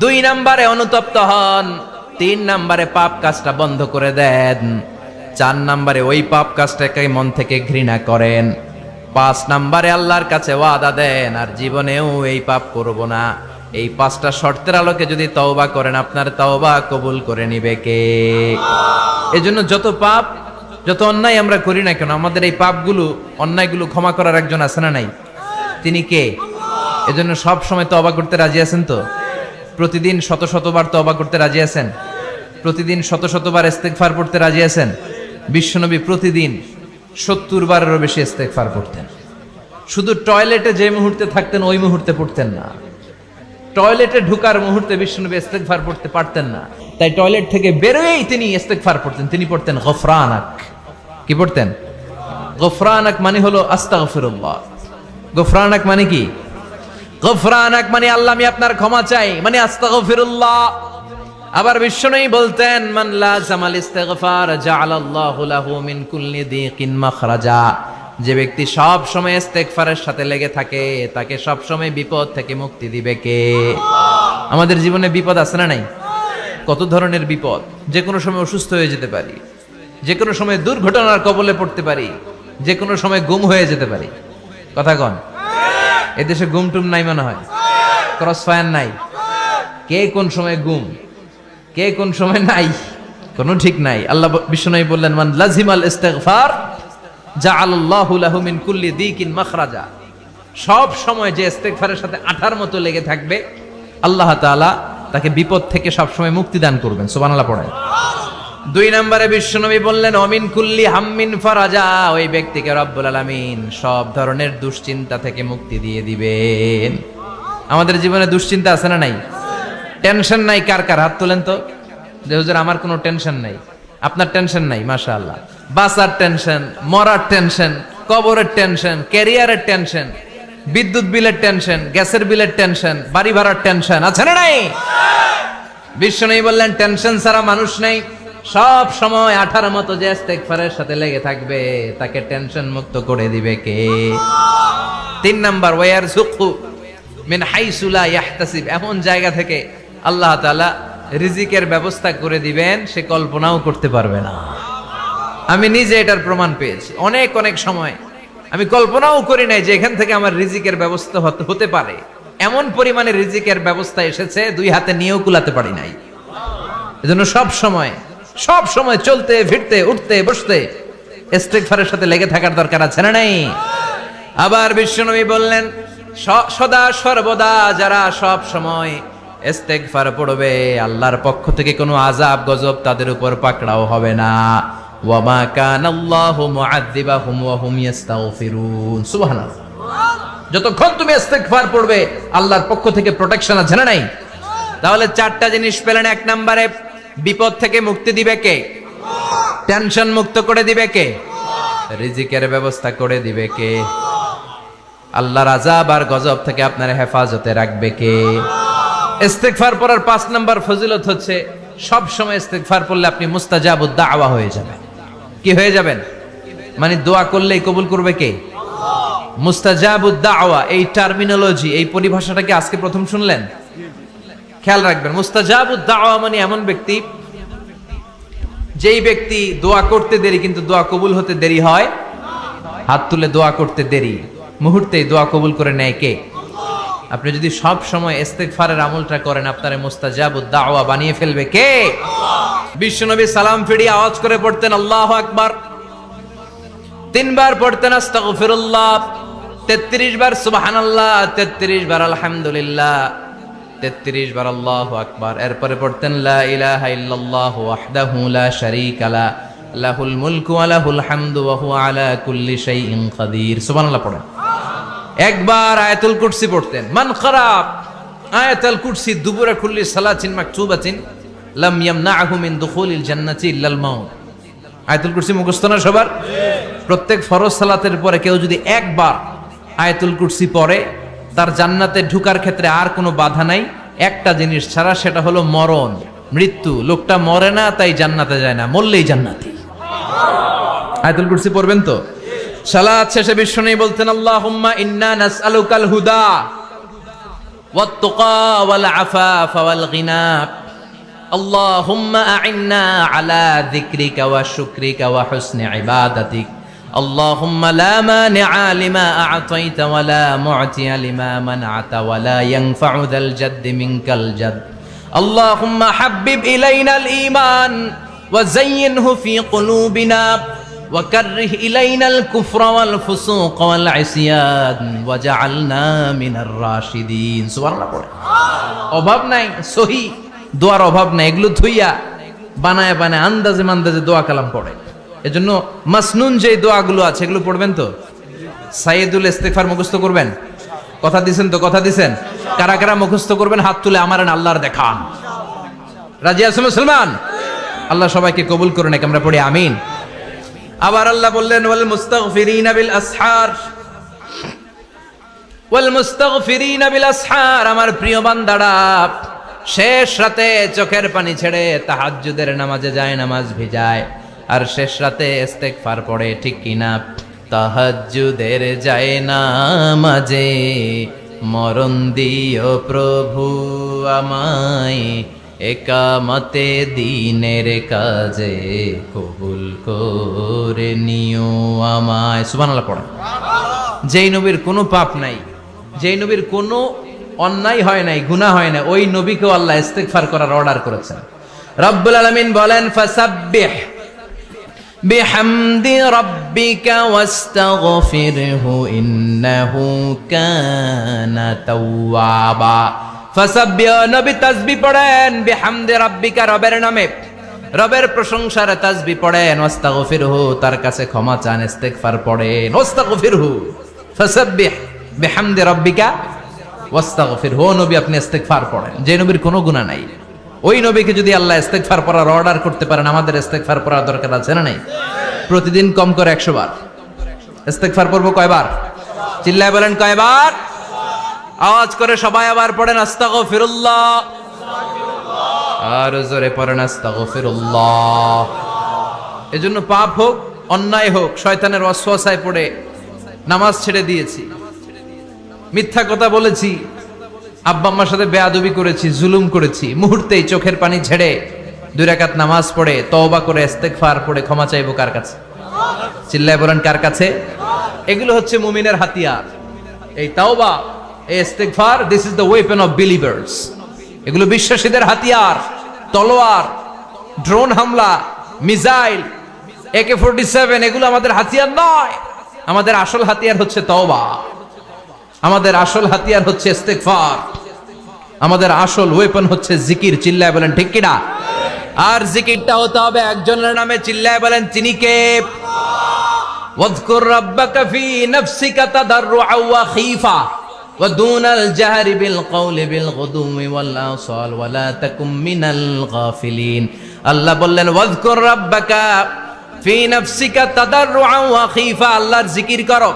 2 নম্বরে অনুতপ্ত হন। 3 নম্বরে পাপ কাজটা বন্ধ করে দেন। 4 নম্বরে ওই পাপ কাজটাকে মন থেকে ঘৃণা করেন। 5 নম্বরে আল্লাহর কাছে ওয়াদা দেন আর জীবনেও এই পাপ করব না। এই 5টা শর্তের আলোকে যদি তওবা করেন আপনার তওবা কবুল করে নিবে কে? এজন্য যত পাপ, যত অন্যায় আমরা করি না কেন, আমাদের এই পাপগুলো, অন্যায়গুলো ক্ষমা করার একজন আছে না নাই? তিনি কে? এজন্য সব সময় তওবা করতে রাজি আছেন তো? প্রতিদিন শত শতবার তওবা করতে রাজি আছেন? প্রতিদিন শত শতবার ইস্তেগফার পড়তে রাজি আছেন? বিশ্বনবী প্রতিদিন 70 বারেরও বেশি ইস্তেগফার পড়তেন। শুধু টয়লেটে যে মুহূর্তে থাকতেন ওই মুহূর্তে পড়তেন না, টয়লেটে ঢুকার মুহূর্তে বিশ্বনবী ইস্তেগফার পড়তে পারতেন না, তাই টয়লেট থেকে বেরোয়েই তিনি ইস্তেগফার পড়তেন। তিনি পড়তেন গফরানাক। কি পড়তেন? গফরানাক মানে হলো আস্তাগফিরুল্লাহ। গফরানাক মানে কি? গফরানাক মানে আল্লাহ আমি আপনার ক্ষমা চাই, মানে আস্তাগফিরুল্লাহ। আবার বিশ্বনবী বলতেন মান লাযামাল ইস্তিগফার জাআলাল্লাহু লাহু মিন কুল্লি দিকিন মাখরাজা। যে ব্যক্তি সব সময় ইস্তেগফারের সাথে লেগে থাকে তাকে সব সময় বিপদ থেকে মুক্তি দিবে কে? আমাদের জীবনে বিপদ আছে না নাই? কত ধরনের বিপদ। যে কোনো সময় অসুস্থ হয়ে যেতে পারি, যে কোনো সময় দুর্ঘটনার কবলে পড়তে পারি, যে কোনো সময় গুম হয়ে যেতে পারি। কথা কন, এদেশে গুম টুম নাই মনে হয়, ক্রস ফায়ার নাই। কে কোন সময় গুম, কে কোন সময় নাই, কোনো ঠিক নাই। আল্লাহ বিশ্বনবী বললেন মান লাজিমাল ইস্তিগফার জাআলাল্লাহু লাহু মিন কুল্লি দিকিন মাখরাজা। সব সময় যে ইস্তিগফারের সাথে আঠার মতো লেগে থাকবে আল্লাহ তাআলা তাকে বিপদ থেকে সব সময় মুক্তি দান করবেন। সুবহানাল্লাহ পড়েন। 2 নম্বরে বিশ্বনবী বললেন অমিন কুল্লি হাম্মিন ফারাজা। ওই ব্যক্তিকে রব্বুল আলামিন সব ধরনের দুশ্চিন্তা থেকে মুক্তি দিয়ে দিবেন। আমাদের জীবনে দুশ্চিন্তা আছে না নাই? টেনশন নাই কার কার? হাত তোলেন তো, যে হুজুর আমার কোনো টেনশন নাই। আপনার টেনশন নাই, মাশাআল্লাহ। বাসার টেনশন, মরার টেনশন, কবরের টেনশন, ক্যারিয়ারের টেনশন, বিদ্যুৎ বিলের টেনশন, গ্যাসের বিলের টেনশন, বাড়ি ভাড়ার টেনশন আছে না নাই? বিশ্বনবী বললেন টেনশন ছাড়া মানুষ নাই। সব সময় আঠার মতো যে ইস্তেগফারের সাথে লেগে থাকবে তাকে টেনশন মুক্ত করে দিবে কে? 3 নাম্বার ওয়ারযুকহু মিন হাইসু লা ইয়াহতাসিব। এমন জায়গা থেকে আল্লাহ তাআলা রিজিকের ব্যবস্থা করে দিবেন সে কল্পনাও করতে পারবে না। আমি নিজে এটার প্রমাণ পেয়েছি। অনেক অনেক সময় আমি কল্পনাও করি নাই যে এখান থেকে আমার রিজিকের ব্যবস্থা হতে পারে। এমন পরিমাণে রিজিকের ব্যবস্থা এসেছে 2 হাতে নিয়েও কুলাতে পারি নাই। এজন্য সব সময় চলতে ফিরতে উঠতে বসতে ইস্তিগফারের সাথে লেগে থাকার দরকার আছে না নাই? আবার বিশ্বনবী বললেন সদা সর্বদা যারা সব সময় ইস্তিগফার পড়বে আল্লাহর পক্ষ থেকে কোনো আযাব গজব তাদের উপর পাকড়াও হবে না। ওয়া মা কানাল্লাহু মুআযযিবাহুম ওয়া হুম ইস্তাগফিরুন। সুবহানাল্লাহ। যতক্ষণ তুমি ইস্তিগফার পড়বে আল্লাহর পক্ষ থেকে প্রোটেকশন আছে না নাই? তাহলে 4টা জিনিস পেলেন। 1 নম্বরে বিপদ থেকে মুক্তি দিবে কে? টেনশন মুক্ত করে দিবে কে? রিজিকের ব্যবস্থা করে দিবে কে? আল্লাহর আযাব আর গজব থেকে আপনার হেফাজতে রাখবে কে? ইস্তিগফার পড়ার 5 নাম্বার ফজিলত হচ্ছে সব সময় ইস্তিগফার পড়লে আপনি মুস্তাজাবুদ দাওয়া হয়ে যাবেন। কি হয়ে যাবেন? মানে দোয়া করলেই কবুল করবে কে? মুস্তাজাবুদ দাওয়া। এই টার্মিনোলজি, এই পরিভাষাটা কি আজকে প্রথম শুনলেন? খেয়াল রাখবেন, মুস্তাজাবুদ দাওয়া মানে এমন ব্যক্তি যেই ব্যক্তি দোয়া করতে দেরি কিন্তু দোয়া কবুল হতে দেরি হয়। হাত তুলে দোয়া করতে দেরি, মুহূর্তেই দোয়া কবুল করে নেয় কে? আপনি যদি সব সময় ইস্তিগফারের আমলটা করেন আপনারে মুস্তাজাবুদ দাওয়া বানিয়ে ফেলবে কে? বিশ্বনবী সালাম ফিরিয়ে আওয়াজ করে পড়তেন আল্লাহু আকবার। 3 বার পড়তেন আস্তাগফিরুল্লাহ, 33 বার সুবহানাল্লাহ, 33 বার আলহামদুলিল্লাহ, 33 বার আল্লাহু আকবার। এরপরে পড়তেন লা ইলাহা ইল্লাল্লাহু ওয়াহদাহু লা শারীকা লা লাহুল মুলকু ওয়া লাহুল হামদু ওয়া হুয়া আলা কুল্লি শাইইন কাদির। সুবহানাল্লাহ পড়েন। একবার আয়াতুল কুরসি পড়তেন। মান খারাপ আয়াতুল কুরসি দুবুরা কুল্লি সালাতিন মাকতুবাতিন লাম ইয়ামনাহু মিন দুখুলিল জান্নাতি ইল্লাল মাউত। আয়াতুল কুরসি মুখস্থ না সবার? প্রত্যেক ফরজ সালাতের পরে কেউ যদি একবার আয়াতুল কুরসি পড়ে তার জান্নাতে ঢোকার ক্ষেত্রে আর কোনো বাধা নাই, একটা জিনিস ছাড়া, সেটা হলো মরণ, মৃত্যু। লোকটা মরে না তাই জান্নাতে যায় না, মরলেই জান্নাতি। আয়াতুল কুরসি পড়বেন তো? সালাত শেষে বিশ্বনবী বলতেন আল্লাহুম্মা ইন্না নাসআলুকাল হুদা ওয়াত তুকা ওয়াল আফাফা ওয়াল গিনা আল্লাহুম্মা আ'ইন্না আলা যিকরিকা ওয়া শুকরিকা ওয়া হুসনি ইবাদাতিক আল্লাহুম্মা লা মানিআ লিমা আ'তাইতা ওয়া লা মু'তিয়া লিমা মানআতা ওয়া লা ইয়ানফা'ু যাল জাদ্দি মিনকাল জাদ আল্লাহুম্মা হাব্বিব ইলাইনাল ঈমান ওয়া যায়্যিনহু ফি কুলুবিনা وكره إلينا الكفر والفسوق والعصيان وجعلنا من الراشدين। সুবহানাল্লাহ পড়ে। অভাব নাই, সহি দোয়ার অভাব নাই। এগুলো ধুইয়া বানায় আন্দাজে মান্দাজে দোয়া কালাম পড়ে। এজন্য মাসনুন যে দোয়াগুলো আছে এগুলো পড়বেন তো। সাইয়্যিদুল ইস্তিগফার মুখস্থ করবেন। কথা দিবেন তো? কথা দিবেন? কারা কারা মুখস্থ করবেন হাত তুলে আমার আল্লাহর দেখান। রাজি আছেন মুসলমান? আল্লাহ সবাইকে কবুল করুন। আমরা পড়ি আমিন। আবার আল্লাহ বললেন ওয়াল মুস্তাগফিরিনা বিল আসহার, ওয়াল মুস্তাগফিরিনা বিল আসহার, আমার প্রিয় বান্দারা শেষ রাতে চোখের পানি ছেড়ে তাহাজ্জুদের নামাজে যায়, নামাজ ভিজায়, আর শেষ রাতে ইস্তেগফার পড়ে, ঠিক কিনা? তাহাজ্জুদের যায় নামাজে মরণ দিও প্রভু আমায়, একামতে দিনের কাজে কবুল করে নিও আমায়। সুবহানাল্লাহ পড়ে। যেই নবীর কোনো পাপ নাই, যেই নবীর কোনো অন্যায় হয় নাই, গুনাহ হয় না, ওই নবীকেও আল্লাহ ইস্তেগফার করার অর্ডার করেছেন। রব্বুল আলামিন বলেন, ফাসাব্বিহ বিহামদি রাব্বিকা ওয়াস্তাগফিরহু ইন্নাহু কানা তাওয়াবা। ফাসাব্বিহ, নবী তাসবিহ পড়েন, বিহামদি রাব্বিকা, রবের নামে, রবের প্রশংসার তাসবিহ পড়েন, ওয়াস্তাগফিরহু, তার কাছে ক্ষমা চান, ইস্তেগফার পড়েন, ওয়াস্তাগফিরহু, ফাসাব্বিহ বিহামদি রাব্বিকা ওয়াস্তাগফিরহু। নবী আপনি ইস্তেগফার পড়েন। যে নবীর কোনো গুনাহ নাই, ওই নবীকে যদি আল্লাহ ইস্তেগফার পড়ার অর্ডার করতে পারেন, আমাদের ইস্তেগফার পড়ার দরকার আছে না নাই? প্রতিদিন কম করে 100 বার ইস্তেগফার পড়বো। কয়বার? চিল্লায় বলেন কয়বার? আওয়াজ করে সবাই আবার পড়েন, আস্তাগফিরুল্লাহ, আর জোরে পড়েন আস্তাগফিরুল্লাহ। এজন্য পাপ হোক, অন্যায় হোক, শয়তানের ওয়াসওয়াসায় পড়ে নামাজ ছেড়ে দিয়েছি, মিথ্যা কথা বলেছি, আব্বা আম্মার সাথে বেয়াদবি করেছি, জুলুম করেছি, মুহূর্তেই চোখের পানি ছেড়ে 2 রাকাত নামাজ পড়ে তওবা করে ইস্তেগফার পড়ে ক্ষমা চাইবো কার কাছে? চিল্লায় বলেন কার কাছে? এগুলো হচ্ছে মুমিনের হাতিয়ার। এই তাওবা, এই ইস্তেগফার, this is the weapon of believers. এগুলো বিশ্বাসীদের হাতিয়ার। তলোয়ার, ড্রোন হামলা, মিসাইল, AK-47 এগুলো আমাদের হাতিয়ার নয়। আমাদের আসল হাতিয়ার হচ্ছে তওবা, আমাদের আসল হাতিয়ার হচ্ছে ইস্তেগফার, আমাদের আসল ওয়েপন হচ্ছে জিকির। চিল্লায় বলেন ঠিক কিনা? আর জিকিরটা হতে হবে একজনের নামে। চিল্লায় বলেন তিনি কে? ওয়াযকুর রাব্বাকা ফি নাফসিকা তাদাররুআ ওয়া খীফা ওয়া দুনাল জাহরি বিল কওলি বিল গুদুমি ওয়াল আসাল ওয়া লা তাকুম মিনাল গাফিলিন। আল্লাহ বললেন ওয়াযকুর রাব্বাকা ফি নাফসিকা তাদাররুআ ওয়া খীফা, আল্লাহর জিকির করো,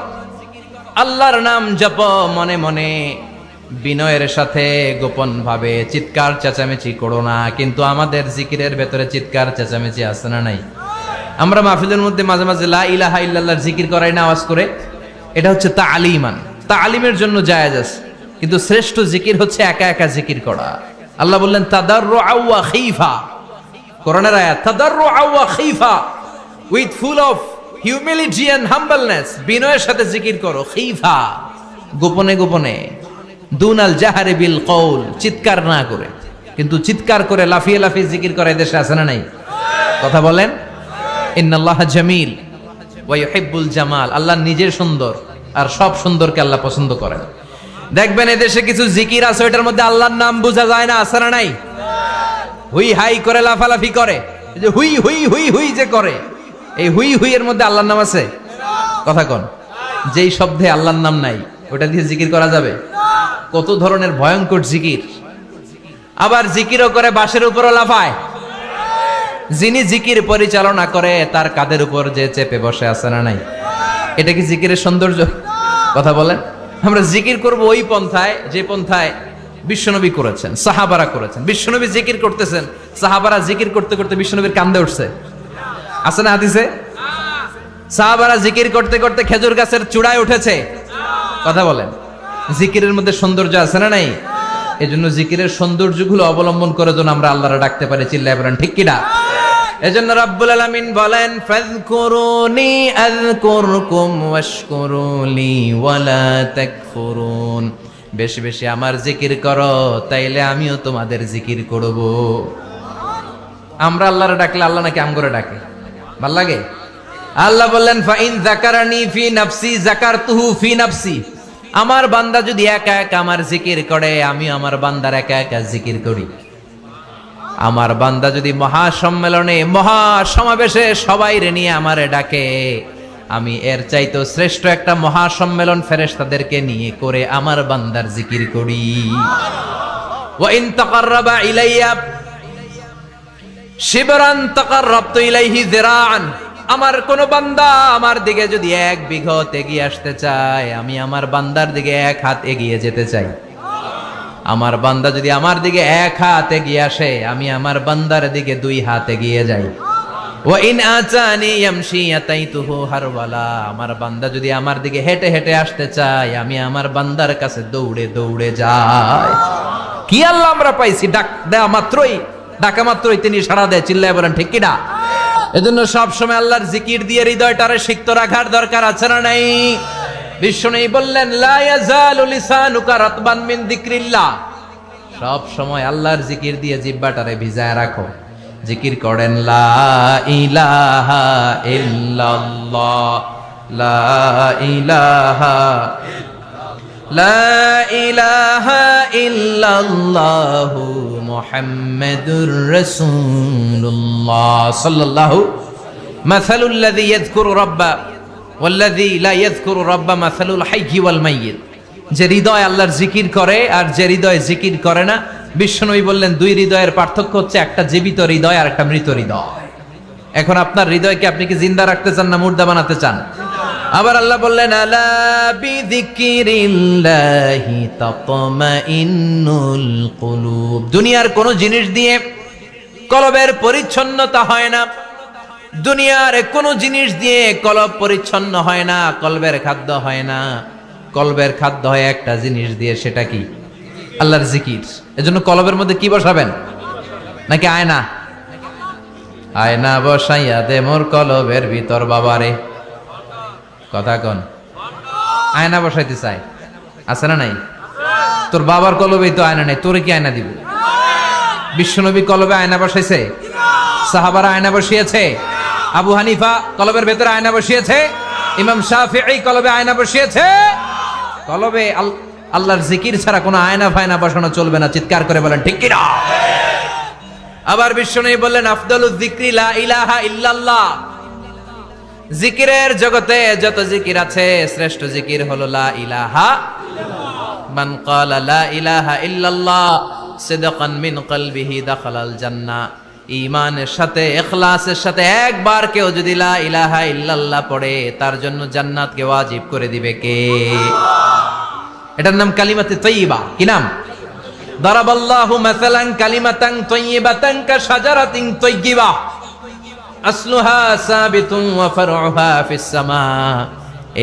আল্লাহর নাম জপ মনে মনে, বিনয়ের সাথে, গোপন ভাবে, চিৎকার চেঁচামেচি করো না। কিন্তু আমাদের জিকিরের ভেতরে চিৎকার চেঁচামেচি আছে না নাই? আমরা মাহফিলের মধ্যে মাঝে মাঝে লা ইলাহা ইল্লাল্লাহর জিকির করাই না আওয়াজ করে, এটা হচ্ছে তালিমান, তালিমের জন্য জায়েজ আছে। কিন্তু শ্রেষ্ঠ জিকির হচ্ছে একা একা জিকির করা। আল্লাহ বললেন তাদাররুআ ওয়া খীফা, কোরআনের আয়াত, তাদাররুআ ওয়া খীফা, with full of humility and humbleness, বিনয়ের সাথে জিকির করো। খীফা, গোপনে গোপনে, দুনাল জাহারি বিল কওল, চিৎকার না করে। কিন্তু চিৎকার করে লাফিয়ে লাফিয়ে জিকির করে দেশে আছে না নাই? কথা বলেন। ইন্নাল্লাহা জামিল ওয়া ইউহিব্বুল জামাল, আল্লাহ নিজে সুন্দর, আর সব সুন্দরকে আল্লাহ পছন্দ করেন। দেখবেন এদেশে কিছু জিকির আছে, ওইটার মধ্যে আল্লাহর নাম বোঝা যায় না, আছে না নাই? হুই হাই করে লাফালাফি করে, এই যে হুই হুই হুই হুই যে করে, এই হুই হুই এর মধ্যে আল্লাহর নাম আছে? কথা কন। যেই শব্দে আল্লাহর নাম নাই, ওটা দিয়ে জিকির করা যাবে? কত ধরনের ভয়ঙ্কর জিকির। আবার জিকিরও করে বাঁশের উপরও লাফায়। যিনি জিকির পরিচালনা করে তার কাঁধের উপর যে চেপে বসে, আছে না নাই? এটা কি জিকিরের সৌন্দর্য? কথা বলেন। আমরা জিকির করব ওই পন্থায় যে পন্থায় বিশ্বনবী করেছেন, সাহাবারা করেছেন। বিশ্বনবী জিকির করতেছেন, সাহাবারা জিকির করতে করতে বিশ্বনবীর কান্দে উঠছে, আছে না হাদিসে? সাহাবারা জিকির করতে করতে খেজুর গাছের চূড়ায় উঠেছে। কথা বলেন। জিকিরের মধ্যে সৌন্দর্য আছে না নাই? এজন্য জিকিরের সৌন্দর্যগুলো অবলম্বন করে যেন আমরা আল্লাহরে ডাকতে পারি। চিল্লায় বলেন ঠিক কিনা? এজন্য রাব্বুল আলামিন বলেন ফাযকুরুনি আযকুরকুম ওয়াশকুরুলি ওয়ালা তাকফুরুন, বেশি বেশি আমার জিকির করো, তাইলে আমিও তোমাদের জিকির করব। আমরা আল্লাহরে ডাকলে আল্লাহ নাকি আমগরে ডাকে? ভাল লাগে? আল্লাহ বললেন ফাইন যাকারানি ফি নাফসি যাকারতুহু ফি নাফসি, আমার বান্দা যদি একা একা আমার জিকির করে, আমি আমার বান্দার একা একা জিকির করি। আমার বান্দা যদি মহাসম্মেলনে, মহাসমাবেশে সবাই রে নিয়ে আমারে ডাকে, আমি এর চাইতো শ্রেষ্ঠ একটা মহাসম্মেলন ফেরেশতাদেরকে নিয়ে করে আমার বান্দার জিকির করি। ওয়া ইন তাকাররাবা ইলাইয়া শিবরান তাকাররাবতু ইলাইহি যিরাআন, আমার কোন বান্দা আমার দিকে যদি 1 বিঘত এগিয়ে আসতে চায়, আমি আমার বান্দার দিকে 1 হাত এগিয়ে যেতে চাই। আমার বান্দা যদি আমার দিকে 1 হাত এগিয়ে আসে, আমি আমার বান্দার দিকে 2 হাত এগিয়ে যাই। ওয়া ইন আতানি ইয়ামশি আতাইতুহু হারওয়ালা, আমার বান্দা যদি আমার দিকে হেঁটে হেঁটে আসতে চায়, আমি আমার বান্দার কাছে দৌড়ে দৌড়ে যাই। কি আল্লাহ আমরা পাইছি, ডাকা মাত্রই তিনি সাড়া দেয়। চিল্লায় বলেন ঠিক কিনা? এজন্য সব সময় আল্লাহর জিকির দিয়ে হৃদয়টারে সিক্ত রাখার দরকার আছে না নাই? বিষ্ণু বললেন লা ইয়াজালু লিসানুকা রাতবান মিন যিকরিল্লাহ, সব সময় আল্লাহর জিকির দিয়ে জিহ্বাটারে ভিজায় রাখো। জিকির করেন লা ইলাহা ইল্লাল্লাহ, লা ইলাহা, লা ইলাহা ইল্লাল্লাহু মুহাম্মাদুর রাসূলুল্লাহ সাল্লাল্লাহু। মাসালুল লাযী ইয়াযকুরু রাব্বা ওয়াল্লাযী লা ইয়াযকুরু রাব্বা মাসালুল হাইয়্যি ওয়াল মাইয়িত, যে হৃদয় আল্লাহর জিকির করে আর যে হৃদয় জিকির করে না, বিশ্বনবী বললেন 2 হৃদয়ের পার্থক্য হচ্ছে একটা জীবিত হৃদয় আর একটা মৃত হৃদয়। এখন আপনার হৃদয়কে আপনি কি জিন্দা রাখতে চান না মুর্দা বানাতে চান? আবার আল্লাহ বললেন আলা বিযিকরিল্লাহি তাতমাইন্নুল কুলুব, দুনিয়ার কোন জিনিস দিয়ে কলবের পরিচ্ছন্নতা হয় না, দুনিয়ার কোন জিনিস দিয়ে কলব পরিচ্ছন্ন হয় না, কলবের খাদ্য হয় না। কলবের খাদ্য হয় একটা জিনিস দিয়ে, সেটা কি? আল্লাহর জিকির। এজন্য কলবের মধ্যে কি বসাবেন? নাকি আয়না? আয়না বসাইয়া দে মোর কলবের ভিতর বাবারে। কথা কন, আয়না বসাইতে চাই, আছে না নাই? তোর বাবার কলবেই তো আয়না নাই, তোরে কি আয়না দিব? বিশ্বনবী কলবে আয়না বসাইছে, সাহাবারা আয়না বসিয়েছে, আবু হানিফা কলবের ভেতরে আয়না বসিয়েছে, ইমাম শাফিঈ কলবে আয়না বসিয়েছে। কলবে আল্লাহর জিকির ছাড়া কোনো আয়না ফায়না বসানো চলবে না। চিৎকার করে বলেন ঠিক কিনা? আবার বিশ্বনবী বললেন আফদালুয যিকরি লা ইলাহা ইল্লাল্লাহ, জিকিরের জগতে যত জিকির আছে শ্রেষ্ঠ জিকির হলো লা ইলাহা ইল্লাল্লাহ। মান ক্বালা লা ইলাহা ইল্লাল্লাহ সিদকান মিন কলবিহি দাখালাল জান্নাহ, ঈমানের সাথে ইখলাসের সাথে একবার কেউ যদি লা ইলাহা ইল্লাল্লাহ পড়ে, তার জন্য জান্নাতকে ওয়াজিব করে দিবে কে? এটার নাম কালিমাতে তাইয়্যিবা। কি নাম? দারাবাল্লাহু মাসালান কালিমাতান তাইয়্যিবাতান কাশাজারাতিন তাইয়্যিবা আসলুহা সাবিতুন ওয়া ফারউহা ফিস সামা।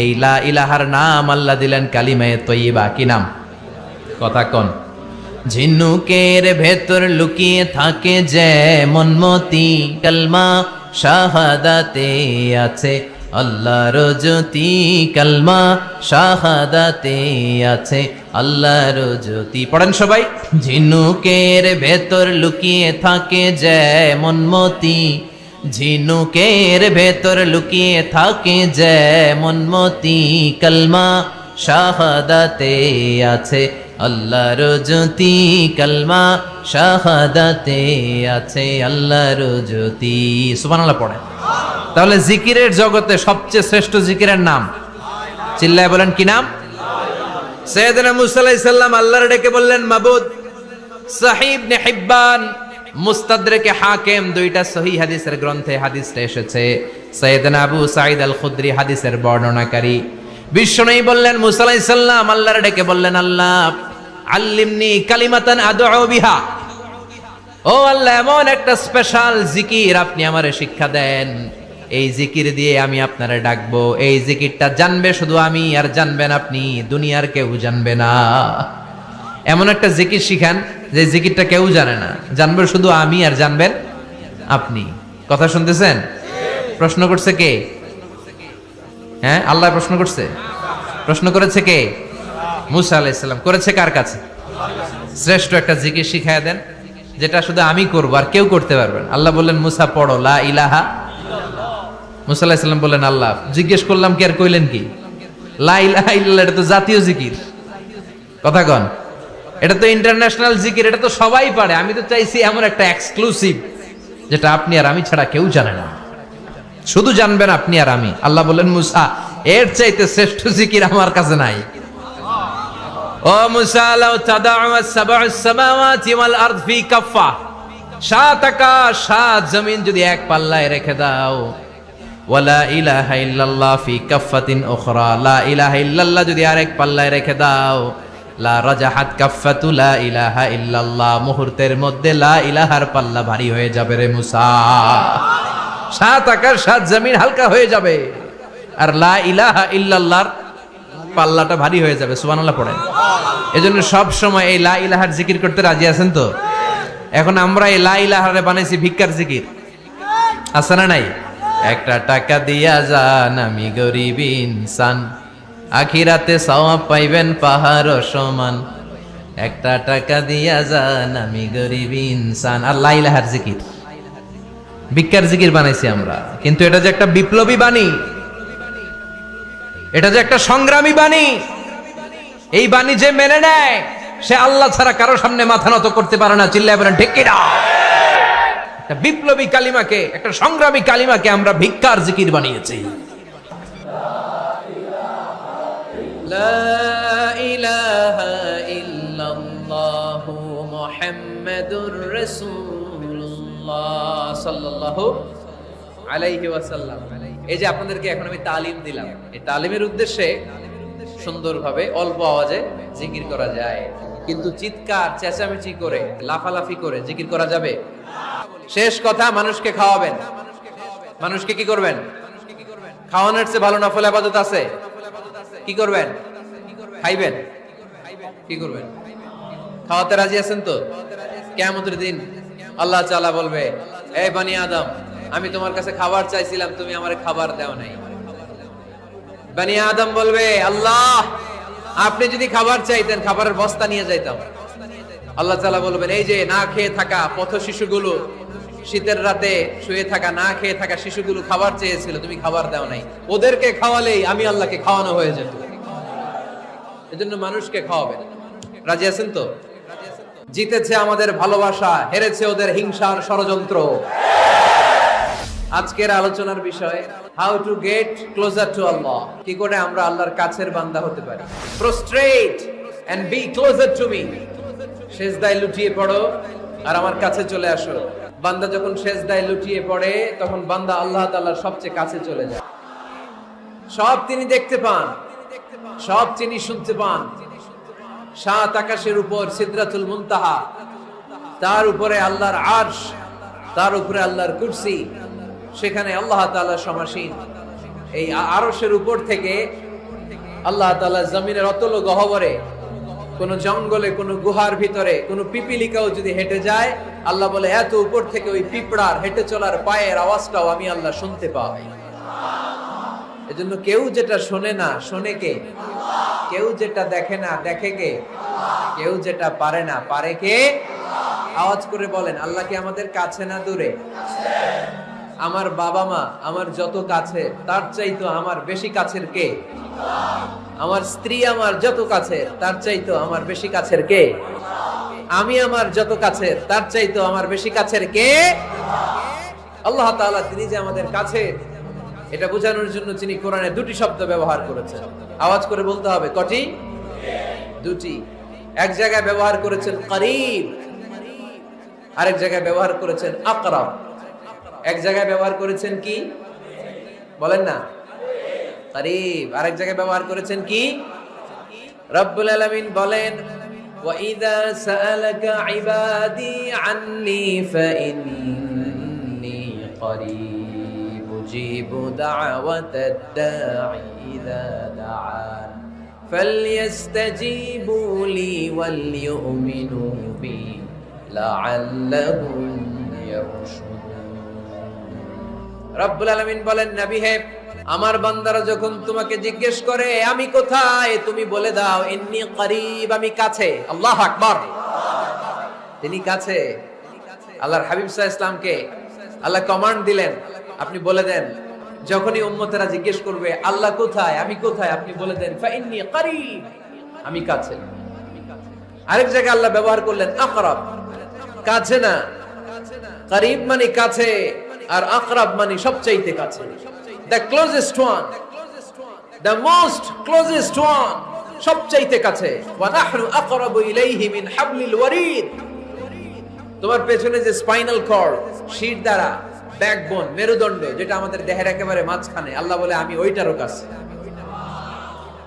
এই লা ইলাহার নাম আল্লাহ দিলেন কালিমায়ে তাইয়্যিবা। কি নাম? কথা কোন? ঝিনুকের ভেতর লুকিয়ে থাকে যেমন মতি, কালমা শাহাদাতে আছে আল্লাহর জ্যোতি, কালমা শাহাদাতে আছে আল্লাহর জ্যোতি। পড়েন সবাই। ঝিনুকের ভেতর লুকিয়ে থাকে যেমন মতি, ঝিনুকের ভেতর লুকিয়ে থাকে যেমন মতি, কালমা শাহাদাতে আছে আল্লাহর জ্যোতি, কালমা শাহাদাতে আছে আল্লাহর জ্যোতি। সুবহানাল্লাহ পড়েন। তাহলে জিকিরের জগতে সবচেয়ে শ্রেষ্ঠ জিকিরের নাম, চিল্লায় বলেন কি নাম? সাইয়েদনা মুসা আলাইহিস সালাম আল্লাহর ডেকে বললেন মাবুদ। সহিহ ইবনে হিব্বান, মুস্তাদরেকে হাকিম, দুইটা সহিহ হাদিসের গ্রন্থে হাদিসটা এসেছে। সাইয়েদনা আবু সাঈদ আল খুদরি হাদিসের বর্ণনাকারী। বিশ্বনবী বললেন মুসা আলাইহিস সালাম আল্লাহর ডেকে বললেন আল্লাহ আল্লিমনি কালিমাতান আদউ বিহা, ও আল্লাহ এমন একটা স্পেশাল জিকির আপনি আমারে শিক্ষা দেন, এই জিকির দিয়ে আমি আপনারে ডাকবো। এই জিকিরটা জানবে শুধু আমি, আর জানবেন আপনি, দুনিয়ার কেউ জানবে না। এমন একটা জিকির শিখান যে জিকিরটা কেউ জানে না, জানবে শুধু আমি আর জানবেন আপনি। কথা শুনতেছেন? প্রশ্ন করছে কে? হ্যাঁ, আল্লাহ প্রশ্ন করছে। প্রশ্ন করেছে কে? মুসা আলাইহিস সালাম। করেছে কার কাছে? শ্রেষ্ঠ একটা জিকির শিখায় দেন যেটা শুধু আমি করবো আর কেউ করতে পারবেন। আল্লাহ বললেন মুসা পড়ো লা ইলাহা। মুসা আলাইহিস সালাম বললেন আল্লাহ জিজ্ঞেস করলাম কি আর কইলেন কি? লা ইলাহা ইল্লাল্লাহ এটা তো জাতীয় জিকির। কথা কন, এটা তো ইন্টারন্যাশনাল জিকির, এটা তো সবাই পারে। আমি তো চাইছি এমন একটা এক্সক্লুসিভ যেটা আপনি আর আমি ছাড়া কেউ জানে না, শুধু জানবেন আপনি আর আমি। আল্লাহ বললেন মুসা এর চাইতে শ্রেষ্ঠ জিকির আমার কাছে নাই। ও মুসা লাউ তাদাউ সাবউস সামাওয়াতি ওয়াল আরদ ফি কাফা, সাত আকাশ সাত জমিন যদি এক পাল্লায় রেখে দাও, ওয়ালা ইলাহা ইল্লাল্লাহ ফি কাফফাতিন উখরা, লা ইলাহা ইল্লাল্লাহ যদি আরেক পাল্লায় রেখে দাও, লা রাজাহাত কাফফাতু লা ইলাহা ইল্লাল্লাহ, মুহূর্তের মধ্যে লা ইলাহার পাল্লা ভারী হয়ে যাবে রে মুসা। সাত আকাশ সাত জমিন হালকা হয়ে যাবে, আর লা ইলাহা ইল্লাল্লাহর পাল্লাটা ভারী হয়ে যাবে। সুবহানাল্লাহ পড়েন। এজন্য সব সময় এই লা ইলাহার জিকির করতে রাজি আছেন তো? এখন আমরা এই লা ইলাহারে বানাইছি ভিক্ষার জিকির, আছে না নাই? একটা টাকা দিয়া যান আমি গরিব ইনসান, আখিরাতে সওয়াব পাইবেন পাহাড় সমান। একটা টাকা দিয়া যান আমি গরিব ইনসান, আর লা ইলাহার জিকির, ভিক্ষার জিকির বানাইছি আমরা। কিন্তু এটা যে একটা বিপ্লবী বাণী, এটা যে একটা সংগ্রামী বাণী, এই বাণী যে মেনে নেয় সে আল্লাহ ছাড়া কারো সামনে মাথা নত করতে পারে না। চিল্লায় বলেন ঠিক কিনা? একটা বিপ্লবী কালিমাকে, একটা সংগ্রামী কালিমাকে আমরা ভিক্ষার জিকির বানিয়েছি। লা ইলাহা ইল্লাল্লাহু মুহাম্মাদুর রাসূলুল্লাহ সাল্লাল্লাহু আলাইহি ওয়াসাল্লাম। এই যে আপনাদেরকে এখন আমি তালিম দিলাম, এই তালিমের উদ্দেশ্যে সুন্দরভাবে অল্প আওয়াজে জিকির করা যায়, কিন্তু চিৎকার চেঁচামেচি করে লাফালাফি করে জিকির করা যাবে? শেষ কথা, মানুষকে খাওয়াবেন। মানুষকে কি করবেন? খাওয়ানোর চেয়ে ভালো নফল ইবাদত আছে? কি করবেন? খাইবেন। কি করবেন? খাওয়াতে রাজি আছেন তো? কিয়ামতের দিন আল্লাহ তাআলা বলবে, এই বনি আদম, আমি তোমার কাছে খাবার চাইছিলাম, তুমি আমারে খাবার দাও নাই। বনি আদম বলবে, আল্লাহ আপনি যদি খাবার চাইতেন খাবারের বস্তা নিয়ে যাইতাম। আল্লাহ তাআলা বলবেন, এই যে না খেয়ে থাকা পথ শিশুগুলো, শীতের রাতে শুয়ে থাকা না খেয়ে থাকা শিশুগুলো খাবার চেয়েছিল, তুমি খাবার দাও নাই। ওদেরকে খাওয়ালেই আমি আল্লাহকে খাওয়ানো হয়ে যেত। এজন্য মানুষকে খাওয়াবেন। রাজি আছেন তো? জিতেছে আমাদের ভালোবাসা, হেরেছে ওদের হিংসার ষড়যন্ত্র। আজকের আলোচনার বিষয়, how to get closer to Allah, কি করে আমরা আল্লাহর কাছের বান্দা হতে পারি। Prostrate and be closer to me, সেজদায় লুটিয়ে পড়ো আর আমার কাছে চলে আসো। বান্দা যখন সেজদায় লুটিয়ে পড়ে তখন বান্দা আল্লাহ তাআলার সবচেয়ে কাছে চলে যায়। সব তিনি দেখতে পান, সব তিনি শুনতে পান। সাত আকাশের উপর সিদরাতুল মুনতাহা, তার উপরে আল্লাহর আরশ, তার উপরে আল্লাহর কুরসি, সেখানে আল্লাহ তাআলা সমাসীন। এই আরশের উপর থেকে আল্লাহ তাআলা জমিনের অতল গহ্বরে, কোন জঙ্গলে, কোন গুহার ভিতরে কোন পিপিলিকাও যদি হেঁটে যায়, আল্লাহ বলে এত উপর থেকে ওই পিঁপড়ার হেঁটে চলার পায়ের আওয়াজটাও আমি আল্লাহ শুনতে পাই। এজন্য কেউ যেটা শোনে না শোনে কে? কেউ যেটা দেখে না দেখে কে? কেউ যেটা পারে না পারে কে? আওয়াজ করে বলেন, আল্লাহ কি আমাদের কাছে না দূরে? আমার বাবা মা আমার যত কাছে, তার চাইতো আমার বেশি কাছের কে? আমার স্ত্রী আমার যত কাছে, তার চাইতো আমার বেশি কাছের কে? আমি আমার যত কাছের, তার চাইতো আমার বেশি কাছের কে? আল্লাহ তাআলা তিনি যে আমাদের কাছে, এটা বোঝানোর জন্য তিনি কোরআনে দুটি শব্দ ব্যবহার করেছেন। আওয়াজ করে বলতে হবে, কটি? দুটি। এক জায়গায় ব্যবহার করেছেন করিব, আরেক জায়গায় ব্যবহার করেছেন আকরাব। এক জায়গায় ব্যবহার করেছেন কি বলেন না? করিব। আরেক জায়গায় ব্যবহার করেছেন কি? রব্বুল আলামিন বলেন, وَإِذَا سَأَلَكَ عِبَادِي عَنِّي فَإِنِّي قَرِيبٌ أُجِيبُ دَعْوَةَ الدَّاعِ إِذَا دَعَانِ فَلْيَسْتَجِيبُوا لِي وَلْيُؤْمِنُوا بِي لَعَلَّهُمْ يَرْشُدُونَ। রব্বুল আলামিন বলেন, নবী হে, আমার বান্দারা যখন তোমাকে জিজ্ঞেস করে আমি কোথায়, তুমি বলে দাও ইন্নী করিব, আমি কাছে। আল্লাহু আকবার। তিনি কাছে। আল্লাহর হাবিব সাল্লাল্লাহু আলাইহি ওয়াসাল্লামকে আল্লাহ কমান্ড দিলেন, আপনি বলে দেন, যখনই উম্মতেরা জিজ্ঞেস করবে আল্লাহ কোথায়, আমি কোথায়, আপনি বলে দেন ফাইন্নী করিব, আমি কাছে। আরেক জায়গায় আল্লাহ ব্যবহার করলেন আকরাব, কাছে না। করিব মানে কাছে, আর আকরাব মানে সবচাইতে কাছে। The closest one, the most closest one, সবচাইতে কাছে। ওয়া নাহনু আকরাবু ইলাইহি মিন হাবলিল ওয়ারিদ। তোমার পেছনে যে স্পাইনাল কর্ড, শির দ্বারা ব্যাকবোন, মেরুদণ্ড, যেটা আমাদের দেহের একেবারে মাঝখানে, আল্লাহ বলে আমি ওইটারও কাছে।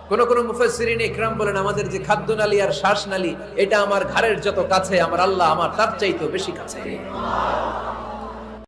কোন কোন মুফাসসিরিন ইকরাম বলেন আমাদের যে খাদ্যনালী আর শ্বাসনালী, এটা আমার ঘাড়ের যত কাছে, আমার আল্লাহ আমার তার চাইতেও বেশি কাছে।